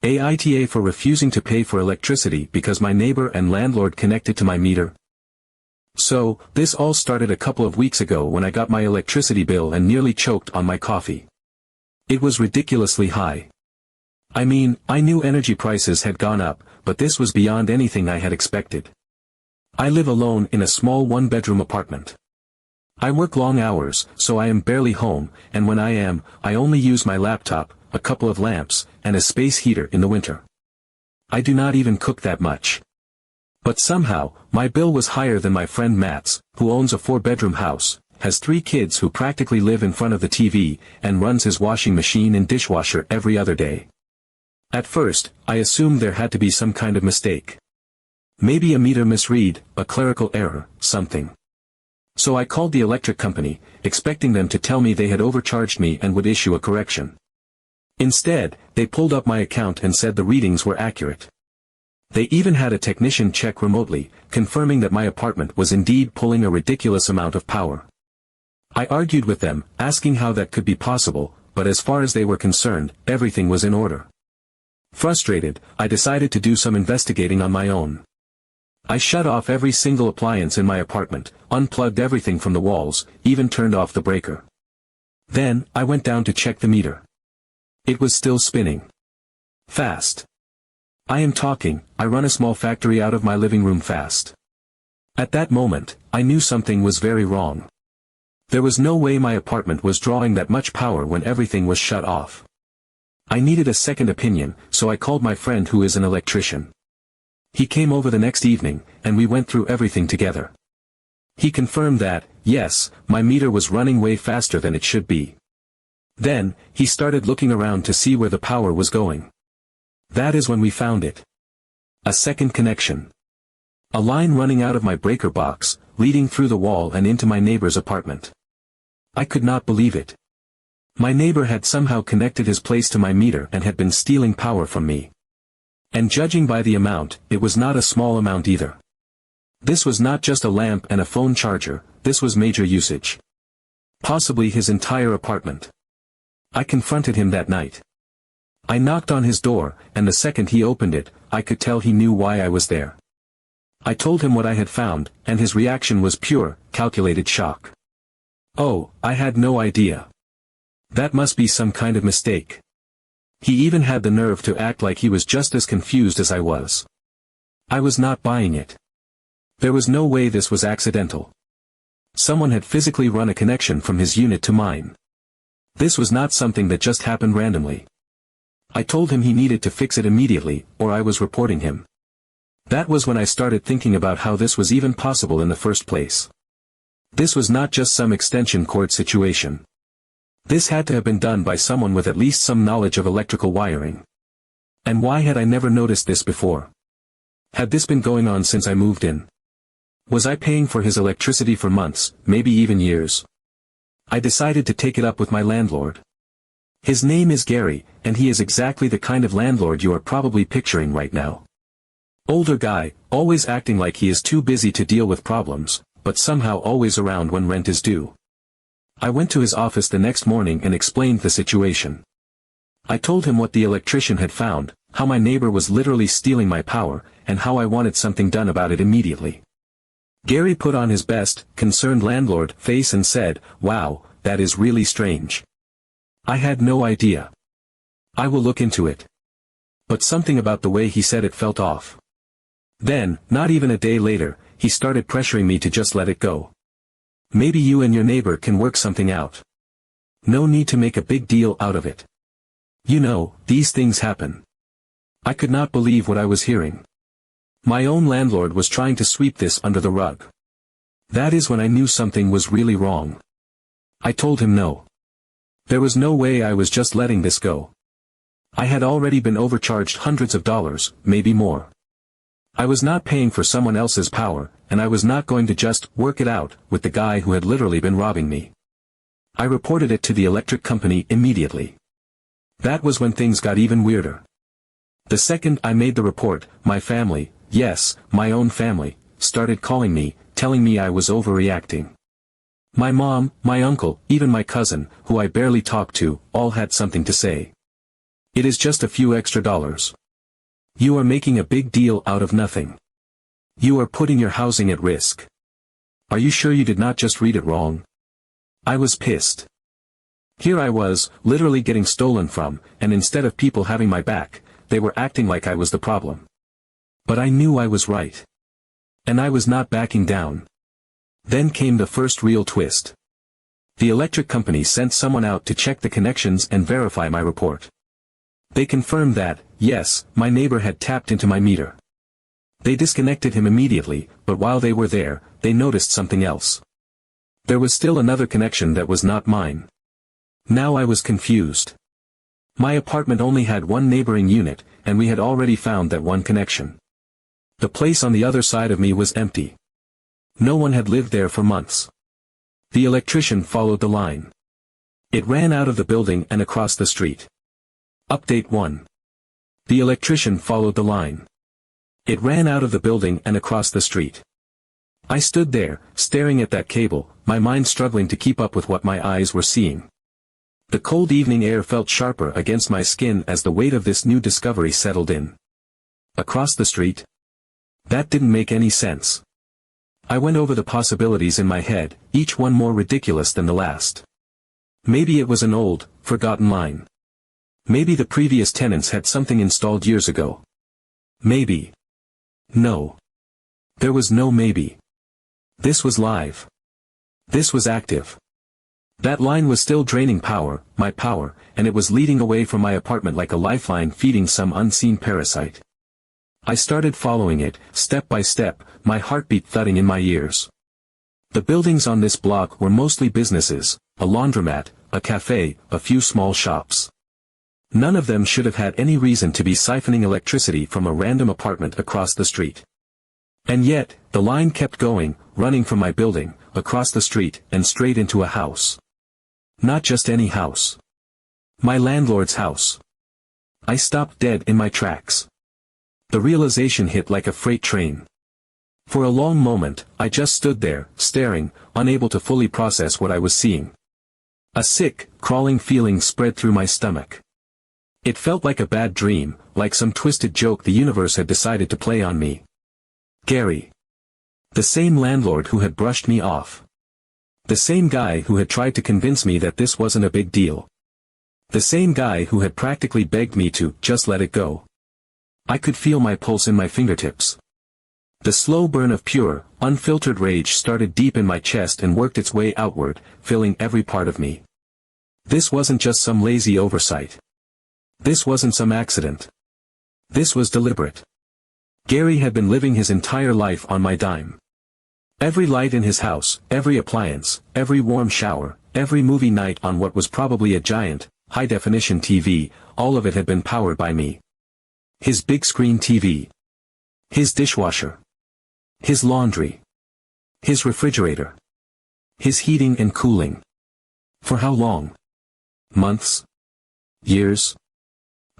AITA for refusing to pay for electricity because my neighbor and landlord connected to my meter. So, this all started a couple of weeks ago when I got my electricity bill and nearly choked on my coffee. It was ridiculously high. I mean, I knew energy prices had gone up, but this was beyond anything I had expected. I live alone in a small one-bedroom apartment. I work long hours, so I am barely home, and when I am, I only use my laptop, a couple of lamps, and a space heater in the winter. I do not even cook that much. But somehow, my bill was higher than my friend Matt's, who owns a 4-bedroom house, has 3 kids who practically live in front of the TV, and runs his washing machine and dishwasher every other day. At first, I assumed there had to be some kind of mistake. Maybe a meter misread, a clerical error, something. So I called the electric company, expecting them to tell me they had overcharged me and would issue a correction. Instead, they pulled up my account and said the readings were accurate. They even had a technician check remotely, confirming that my apartment was indeed pulling a ridiculous amount of power. I argued with them, asking how that could be possible, but as far as they were concerned, everything was in order. Frustrated, I decided to do some investigating on my own. I shut off every single appliance in my apartment, unplugged everything from the walls, even turned off the breaker. Then, I went down to check the meter. It was still spinning. Fast. I am talking, I run a small factory out of my living room fast. At that moment, I knew something was very wrong. There was no way my apartment was drawing that much power when everything was shut off. I needed a second opinion, so I called my friend who is an electrician. He came over the next evening, and we went through everything together. He confirmed that, yes, my meter was running way faster than it should be. Then, he started looking around to see where the power was going. That is when we found it. A second connection. A line running out of my breaker box, leading through the wall and into my neighbor's apartment. I could not believe it. My neighbor had somehow connected his place to my meter and had been stealing power from me. And judging by the amount, it was not a small amount either. This was not just a lamp and a phone charger, this was major usage. Possibly his entire apartment. I confronted him that night. I knocked on his door, and the second he opened it, I could tell he knew why I was there. I told him what I had found, and his reaction was pure, calculated shock. Oh, I had no idea. That must be some kind of mistake. He even had the nerve to act like he was just as confused as I was. I was not buying it. There was no way this was accidental. Someone had physically run a connection from his unit to mine. This was not something that just happened randomly. I told him he needed to fix it immediately, or I was reporting him. That was when I started thinking about how this was even possible in the first place. This was not just some extension cord situation. This had to have been done by someone with at least some knowledge of electrical wiring. And why had I never noticed this before? Had this been going on since I moved in? Was I paying for his electricity for months, maybe even years? I decided to take it up with my landlord. His name is Gary, and he is exactly the kind of landlord you are probably picturing right now. Older guy, always acting like he is too busy to deal with problems, but somehow always around when rent is due. I went to his office the next morning and explained the situation. I told him what the electrician had found, how my neighbor was literally stealing my power, and how I wanted something done about it immediately. Gary put on his best, concerned landlord face and said, "Wow, that is really strange. I had no idea. I will look into it." But something about the way he said it felt off. Then, not even a day later, he started pressuring me to just let it go. Maybe you and your neighbor can work something out. No need to make a big deal out of it. You know, these things happen. I could not believe what I was hearing. My own landlord was trying to sweep this under the rug. That is when I knew something was really wrong. I told him no. There was no way I was just letting this go. I had already been overcharged hundreds of dollars, maybe more. I was not paying for someone else's power, and I was not going to just work it out with the guy who had literally been robbing me. I reported it to the electric company immediately. That was when things got even weirder. The second I made the report, my family, yes, my own family, started calling me, telling me I was overreacting. My mom, my uncle, even my cousin, who I barely talked to, all had something to say. It is just a few extra dollars. You are making a big deal out of nothing. You are putting your housing at risk. Are you sure you did not just read it wrong? I was pissed. Here I was, literally getting stolen from, and instead of people having my back, they were acting like I was the problem. But I knew I was right. And I was not backing down. Then came the first real twist. The electric company sent someone out to check the connections and verify my report. They confirmed that, yes, my neighbor had tapped into my meter. They disconnected him immediately, but while they were there, they noticed something else. There was still another connection that was not mine. Now I was confused. My apartment only had one neighboring unit, and we had already found that one connection. The place on the other side of me was empty. No one had lived there for months. The electrician followed the line. It ran out of the building and across the street. Update 1. The electrician followed the line. It ran out of the building and across the street. I stood there, staring at that cable, my mind struggling to keep up with what my eyes were seeing. The cold evening air felt sharper against my skin as the weight of this new discovery settled in. Across the street? That didn't make any sense. I went over the possibilities in my head, each one more ridiculous than the last. Maybe it was an old, forgotten line. Maybe the previous tenants had something installed years ago. Maybe. No. There was no maybe. This was live. This was active. That line was still draining power, my power, and it was leading away from my apartment like a lifeline feeding some unseen parasite. I started following it, step by step, my heartbeat thudding in my ears. The buildings on this block were mostly businesses, a laundromat, a cafe, a few small shops. None of them should have had any reason to be siphoning electricity from a random apartment across the street. And yet, the line kept going, running from my building, across the street, and straight into a house. Not just any house. My landlord's house. I stopped dead in my tracks. The realization hit like a freight train. For a long moment, I just stood there, staring, unable to fully process what I was seeing. A sick, crawling feeling spread through my stomach. It felt like a bad dream, like some twisted joke the universe had decided to play on me. Gary. The same landlord who had brushed me off. The same guy who had tried to convince me that this wasn't a big deal. The same guy who had practically begged me to just let it go. I could feel my pulse in my fingertips. The slow burn of pure, unfiltered rage started deep in my chest and worked its way outward, filling every part of me. This wasn't just some lazy oversight. This wasn't some accident. This was deliberate. Gary had been living his entire life on my dime. Every light in his house, every appliance, every warm shower, every movie night on what was probably a giant, high-definition TV, all of it had been powered by me. His big-screen TV. His dishwasher. His laundry. His refrigerator. His heating and cooling. For how long? Months? Years?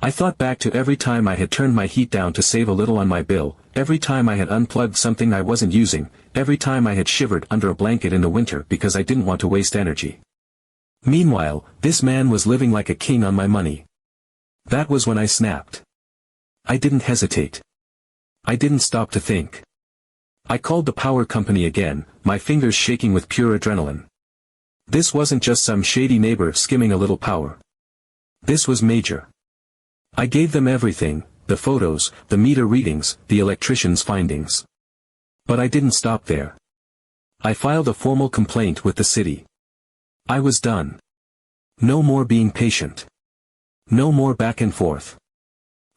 I thought back to every time I had turned my heat down to save a little on my bill, every time I had unplugged something I wasn't using, every time I had shivered under a blanket in the winter because I didn't want to waste energy. Meanwhile, this man was living like a king on my money. That was when I snapped. I didn't hesitate. I didn't stop to think. I called the power company again, my fingers shaking with pure adrenaline. This wasn't just some shady neighbor skimming a little power. This was major. I gave them everything, the photos, the meter readings, the electrician's findings. But I didn't stop there. I filed a formal complaint with the city. I was done. No more being patient. No more back and forth.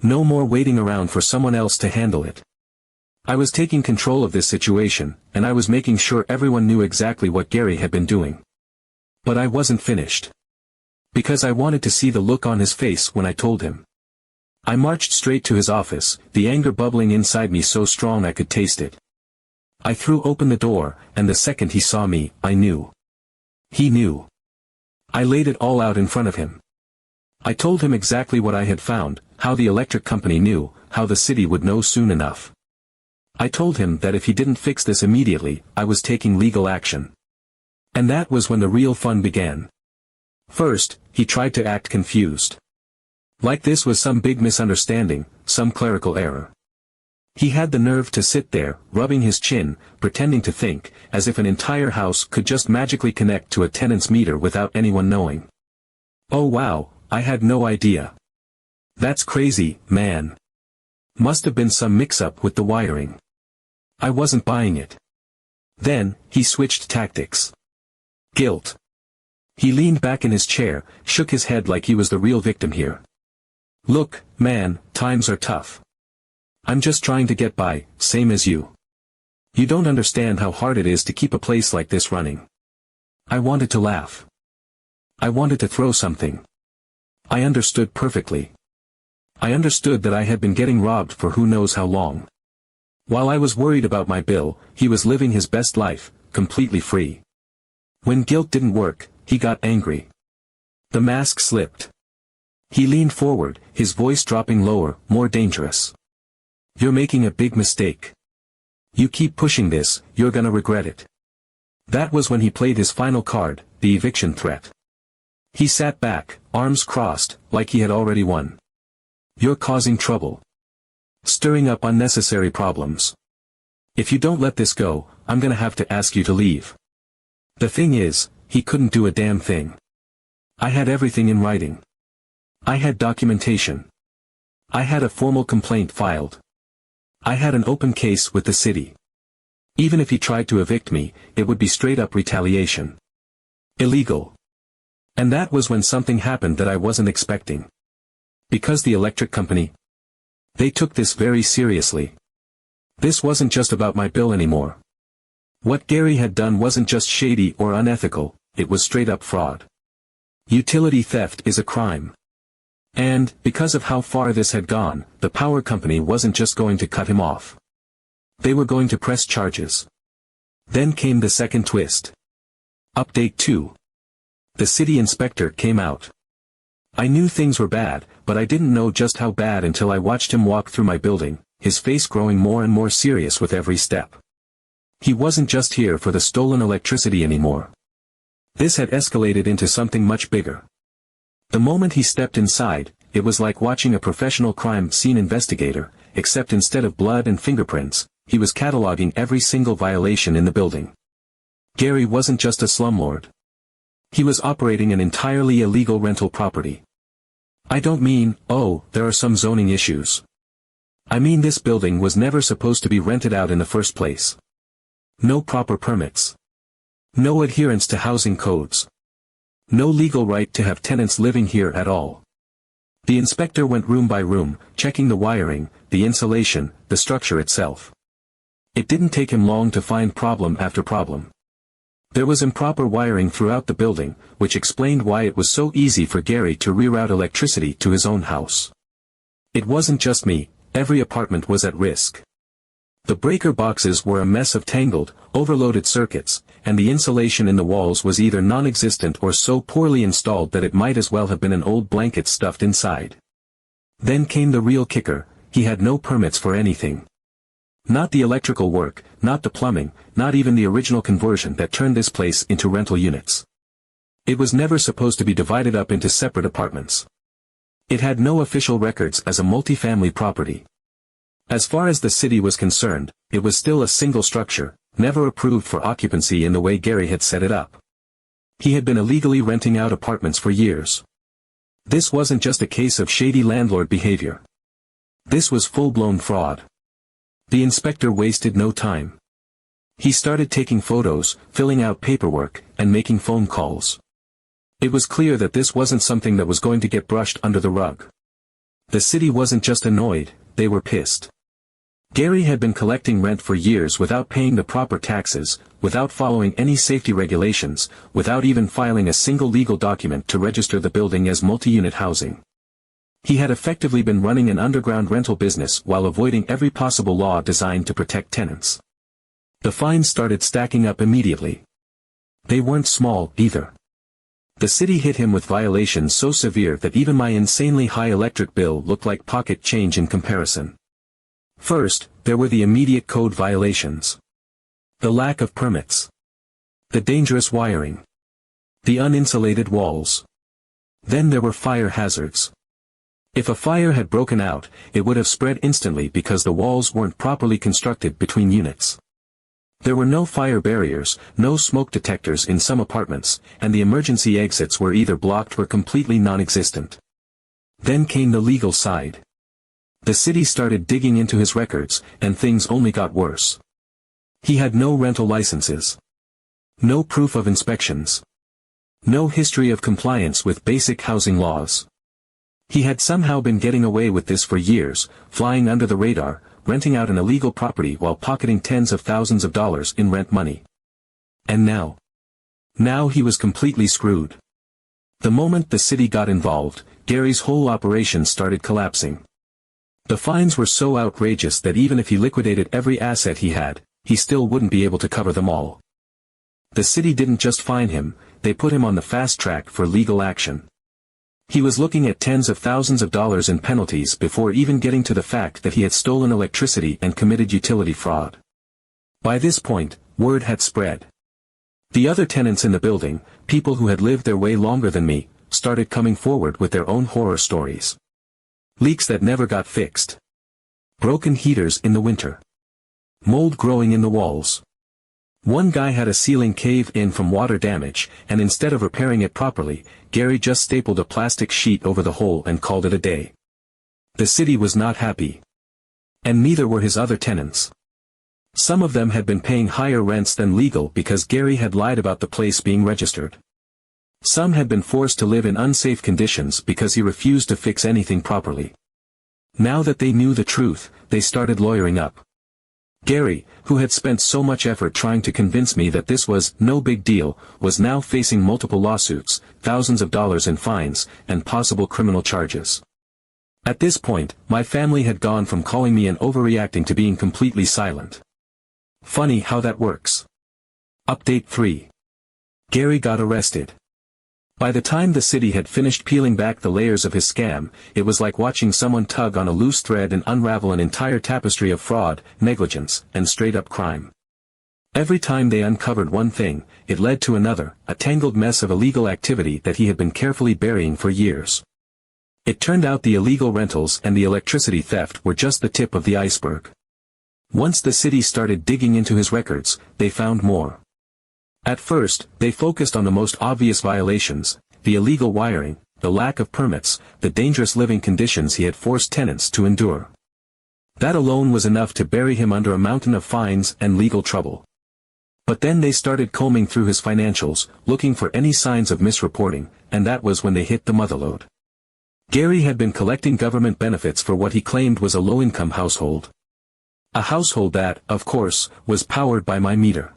No more waiting around for someone else to handle it. I was taking control of this situation, and I was making sure everyone knew exactly what Gary had been doing. But I wasn't finished. Because I wanted to see the look on his face when I told him. I marched straight to his office, the anger bubbling inside me so strong I could taste it. I threw open the door, and the second he saw me, I knew. He knew. I laid it all out in front of him. I told him exactly what I had found, how the electric company knew, how the city would know soon enough. I told him that if he didn't fix this immediately, I was taking legal action. And that was when the real fun began. First, he tried to act confused. Like this was some big misunderstanding, some clerical error. He had the nerve to sit there, rubbing his chin, pretending to think, as if an entire house could just magically connect to a tenant's meter without anyone knowing. Oh wow, I had no idea. That's crazy, man. Must have been some mix-up with the wiring. I wasn't buying it. Then, he switched tactics. Guilt. He leaned back in his chair, shook his head like he was the real victim here. Look, man, times are tough. I'm just trying to get by, same as you. You don't understand how hard it is to keep a place like this running. I wanted to laugh. I wanted to throw something. I understood perfectly. I understood that I had been getting robbed for who knows how long. While I was worried about my bill, he was living his best life, completely free. When guilt didn't work, he got angry. The mask slipped. He leaned forward, his voice dropping lower, more dangerous. You're making a big mistake. You keep pushing this, you're gonna regret it. That was when he played his final card, the eviction threat. He sat back, arms crossed, like he had already won. You're causing trouble. Stirring up unnecessary problems. If you don't let this go, I'm gonna have to ask you to leave. The thing is, he couldn't do a damn thing. I had everything in writing. I had documentation. I had a formal complaint filed. I had an open case with the city. Even if he tried to evict me, it would be straight-up retaliation. Illegal. And that was when something happened that I wasn't expecting. Because the electric company, they took this very seriously. This wasn't just about my bill anymore. What Gary had done wasn't just shady or unethical, it was straight-up fraud. Utility theft is a crime. And, because of how far this had gone, the power company wasn't just going to cut him off. They were going to press charges. Then came the second twist. Update 2. The city inspector came out. I knew things were bad, but I didn't know just how bad until I watched him walk through my building, his face growing more and more serious with every step. He wasn't just here for the stolen electricity anymore. This had escalated into something much bigger. The moment he stepped inside, it was like watching a professional crime scene investigator, except instead of blood and fingerprints, he was cataloging every single violation in the building. Gary wasn't just a slumlord. He was operating an entirely illegal rental property. I don't mean, oh, there are some zoning issues. I mean this building was never supposed to be rented out in the first place. No proper permits. No adherence to housing codes. No legal right to have tenants living here at all. The inspector went room by room, checking the wiring, the insulation, the structure itself. It didn't take him long to find problem after problem. There was improper wiring throughout the building, which explained why it was so easy for Gary to reroute electricity to his own house. It wasn't just me, every apartment was at risk. The breaker boxes were a mess of tangled, overloaded circuits, and the insulation in the walls was either non-existent or so poorly installed that it might as well have been an old blanket stuffed inside. Then came the real kicker, he had no permits for anything. Not the electrical work, not the plumbing, not even the original conversion that turned this place into rental units. It was never supposed to be divided up into separate apartments. It had no official records as a multifamily property. As far as the city was concerned, it was still a single structure, never approved for occupancy in the way Gary had set it up. He had been illegally renting out apartments for years. This wasn't just a case of shady landlord behavior. This was full-blown fraud. The inspector wasted no time. He started taking photos, filling out paperwork, and making phone calls. It was clear that this wasn't something that was going to get brushed under the rug. The city wasn't just annoyed, they were pissed. Gary had been collecting rent for years without paying the proper taxes, without following any safety regulations, without even filing a single legal document to register the building as multi-unit housing. He had effectively been running an underground rental business while avoiding every possible law designed to protect tenants. The fines started stacking up immediately. They weren't small, either. The city hit him with violations so severe that even my insanely high electric bill looked like pocket change in comparison. First, there were the immediate code violations. The lack of permits. The dangerous wiring. The uninsulated walls. Then there were fire hazards. If a fire had broken out, it would have spread instantly because the walls weren't properly constructed between units. There were no fire barriers, no smoke detectors in some apartments, and the emergency exits were either blocked or completely non-existent. Then came the legal side. The city started digging into his records, and things only got worse. He had no rental licenses. No proof of inspections. No history of compliance with basic housing laws. He had somehow been getting away with this for years, flying under the radar, renting out an illegal property while pocketing tens of thousands of dollars in rent money. And now? Now he was completely screwed. The moment the city got involved, Gary's whole operation started collapsing. The fines were so outrageous that even if he liquidated every asset he had, he still wouldn't be able to cover them all. The city didn't just fine him, they put him on the fast track for legal action. He was looking at tens of thousands of dollars in penalties before even getting to the fact that he had stolen electricity and committed utility fraud. By this point, word had spread. The other tenants in the building, people who had lived their way longer than me, started coming forward with their own horror stories. Leaks that never got fixed. Broken heaters in the winter. Mold growing in the walls. One guy had a ceiling cave in from water damage, and instead of repairing it properly, Gary just stapled a plastic sheet over the hole and called it a day. The city was not happy. And neither were his other tenants. Some of them had been paying higher rents than legal because Gary had lied about the place being registered. Some had been forced to live in unsafe conditions because he refused to fix anything properly. Now that they knew the truth, they started lawyering up. Gary, who had spent so much effort trying to convince me that this was no big deal, was now facing multiple lawsuits, thousands of dollars in fines, and possible criminal charges. At this point, my family had gone from calling me an overreacting to being completely silent. Funny how that works. Update 3. Gary got arrested. By the time the city had finished peeling back the layers of his scam, it was like watching someone tug on a loose thread and unravel an entire tapestry of fraud, negligence, and straight-up crime. Every time they uncovered one thing, it led to another, a tangled mess of illegal activity that he had been carefully burying for years. It turned out the illegal rentals and the electricity theft were just the tip of the iceberg. Once the city started digging into his records, they found more. At first, they focused on the most obvious violations, the illegal wiring, the lack of permits, the dangerous living conditions he had forced tenants to endure. That alone was enough to bury him under a mountain of fines and legal trouble. But then they started combing through his financials, looking for any signs of misreporting, and that was when they hit the motherlode. Gary had been collecting government benefits for what he claimed was a low-income household. A household that, of course, was powered by my meter.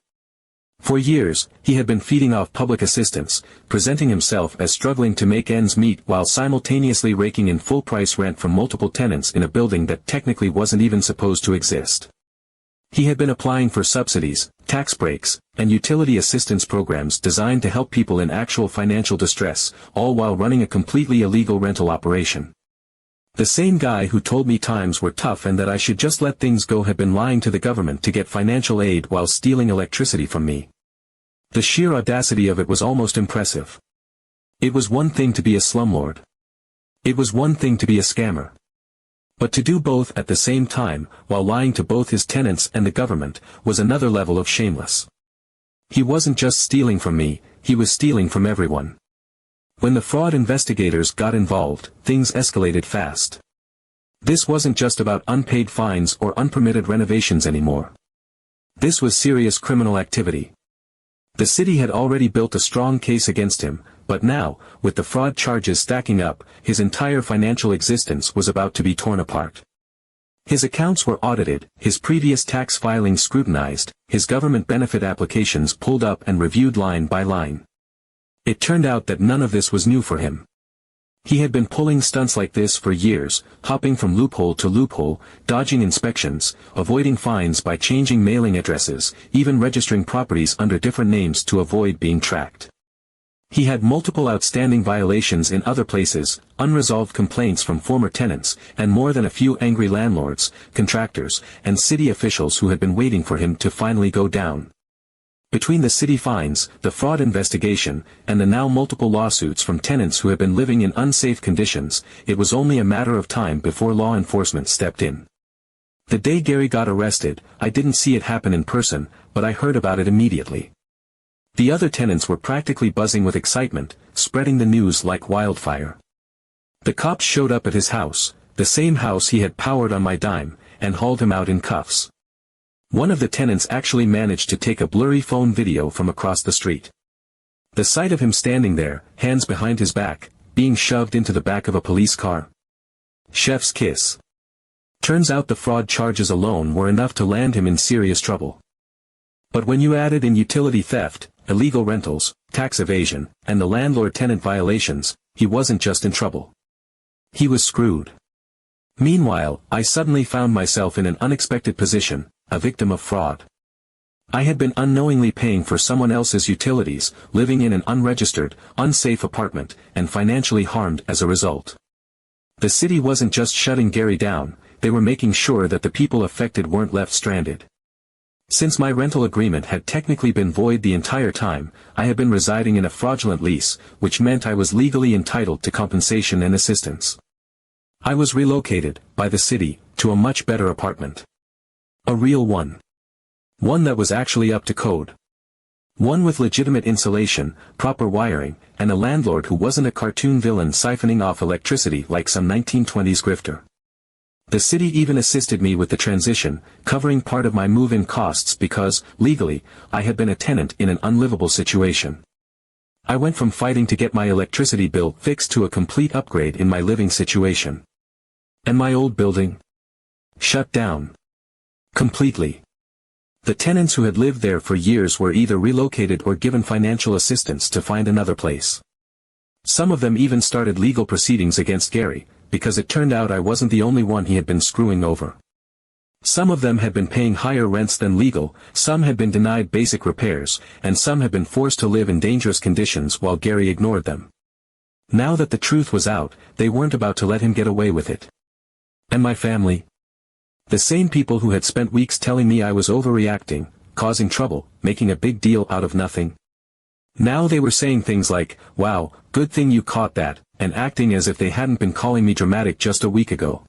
For years, he had been feeding off public assistance, presenting himself as struggling to make ends meet while simultaneously raking in full-price rent from multiple tenants in a building that technically wasn't even supposed to exist. He had been applying for subsidies, tax breaks, and utility assistance programs designed to help people in actual financial distress, all while running a completely illegal rental operation. The same guy who told me times were tough and that I should just let things go had been lying to the government to get financial aid while stealing electricity from me. The sheer audacity of it was almost impressive. It was one thing to be a slumlord. It was one thing to be a scammer. But to do both at the same time, while lying to both his tenants and the government, was another level of shameless. He wasn't just stealing from me, he was stealing from everyone. When the fraud investigators got involved, things escalated fast. This wasn't just about unpaid fines or unpermitted renovations anymore. This was serious criminal activity. The city had already built a strong case against him, but now, with the fraud charges stacking up, his entire financial existence was about to be torn apart. His accounts were audited, his previous tax filings scrutinized, his government benefit applications pulled up and reviewed line by line. It turned out that none of this was new for him. He had been pulling stunts like this for years, hopping from loophole to loophole, dodging inspections, avoiding fines by changing mailing addresses, even registering properties under different names to avoid being tracked. He had multiple outstanding violations in other places, unresolved complaints from former tenants, and more than a few angry landlords, contractors, and city officials who had been waiting for him to finally go down. Between the city fines, the fraud investigation, and the now multiple lawsuits from tenants who had been living in unsafe conditions, it was only a matter of time before law enforcement stepped in. The day Gary got arrested, I didn't see it happen in person, but I heard about it immediately. The other tenants were practically buzzing with excitement, spreading the news like wildfire. The cops showed up at his house, the same house he had powered on my dime, and hauled him out in cuffs. One of the tenants actually managed to take a blurry phone video from across the street. The sight of him standing there, hands behind his back, being shoved into the back of a police car. Chef's kiss. Turns out the fraud charges alone were enough to land him in serious trouble. But when you added in utility theft, illegal rentals, tax evasion, and the landlord-tenant violations, he wasn't just in trouble. He was screwed. Meanwhile, I suddenly found myself in an unexpected position, a victim of fraud. I had been unknowingly paying for someone else's utilities, living in an unregistered, unsafe apartment, and financially harmed as a result. The city wasn't just shutting Gary down, they were making sure that the people affected weren't left stranded. Since my rental agreement had technically been void the entire time, I had been residing in a fraudulent lease, which meant I was legally entitled to compensation and assistance. I was relocated, by the city, to a much better apartment. A real one. One that was actually up to code. One with legitimate insulation, proper wiring, and a landlord who wasn't a cartoon villain siphoning off electricity like some 1920s grifter. The city even assisted me with the transition, covering part of my move-in costs because, legally, I had been a tenant in an unlivable situation. I went from fighting to get my electricity bill fixed to a complete upgrade in my living situation. And my old building? Shut down. Completely. The tenants who had lived there for years were either relocated or given financial assistance to find another place. Some of them even started legal proceedings against Gary, because it turned out I wasn't the only one he had been screwing over. Some of them had been paying higher rents than legal, some had been denied basic repairs, and some had been forced to live in dangerous conditions while Gary ignored them. Now that the truth was out, they weren't about to let him get away with it. And my family? The same people who had spent weeks telling me I was overreacting, causing trouble, making a big deal out of nothing. Now they were saying things like, "Wow, good thing you caught that," and acting as if they hadn't been calling me dramatic just a week ago.